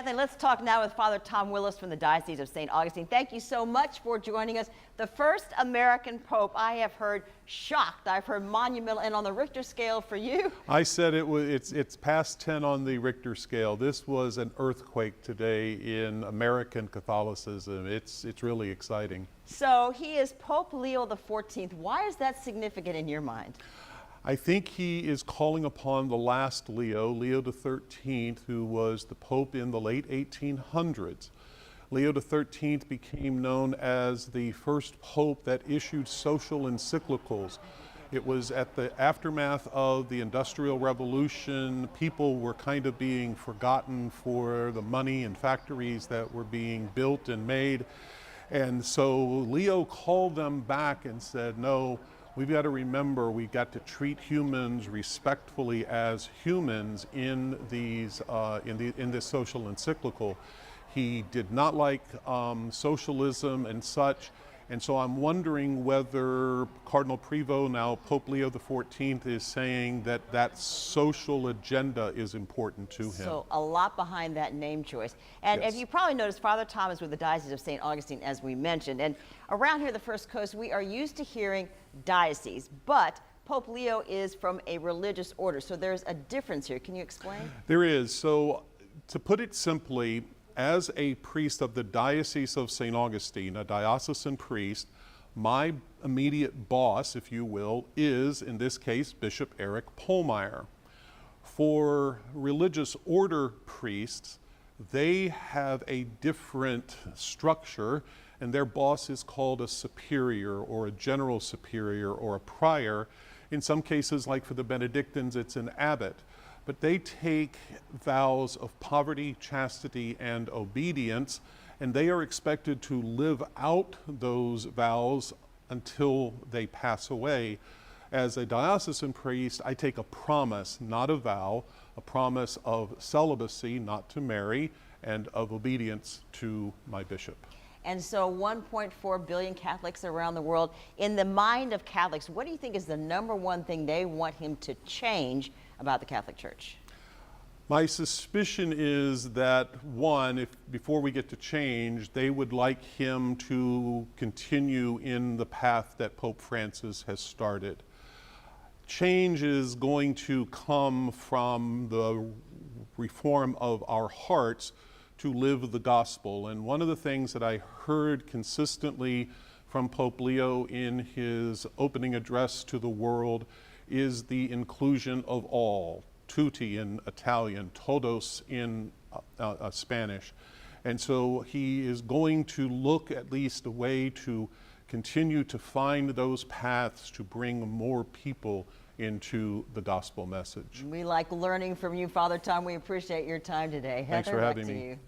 And then let's talk now with Father Tom Willis from the Diocese of St. Augustine. Thank you so much for joining us. The first American Pope, I have heard shocked. I've heard monumental, and on the Richter scale for you? I said it's past 10 on the Richter scale. This was an earthquake today in American Catholicism. It's really exciting. So he is Pope Leo XIV. Why is that significant in your mind? I think he is calling upon the last Leo, Leo XIII, who was the Pope in the late 1800s. Leo XIII became known as the first Pope that issued social encyclicals. It was at the aftermath of the Industrial Revolution. People were kind of being forgotten for the money and factories that were being built and made. And so Leo called them back and said, no, we've got to remember we got to treat humans respectfully as humans in these in this social encyclical. He did not like socialism and such, and so I'm wondering whether Cardinal Prevost, now Pope Leo XIV, is saying that that social agenda is important to him. So a lot behind that name choice. And Yes. If you probably noticed, Father Tom is with the Diocese of St. Augustine, as we mentioned. And around here, the First Coast, we are used to hearing diocese, but Pope Leo is from a religious order, so there's a difference here. Can you explain? There is. So to put it simply, as a priest of the Diocese of St. Augustine, a diocesan priest, my immediate boss, if you will, is, in this case, Bishop Eric Pohlmeyer. For religious order priests, they have a different structure, and their boss is called a superior or a general superior or a prior. In some cases, like for the Benedictines, it's an abbot. But they take vows of poverty, chastity, and obedience, and they are expected to live out those vows until they pass away. As a diocesan priest, I take a promise, not a vow, a promise of celibacy, not to marry, and of obedience to my bishop. And so 1.4 billion Catholics around the world. In the mind of Catholics, what do you think is the #1 thing they want him to change about the Catholic Church? My suspicion is that, one, before we get to change, they would like him to continue in the path that Pope Francis has started. Change is going to come from the reform of our hearts to live the gospel. And one of the things that I heard consistently from Pope Leo in his opening address to the world is the inclusion of all, tutti in Italian, todos in Spanish. And so he is going to look at least a way to continue to find those paths to bring more people into the gospel message. We like learning from you, Father Tom. We appreciate your time today. Thanks Heather, for back having to me. you.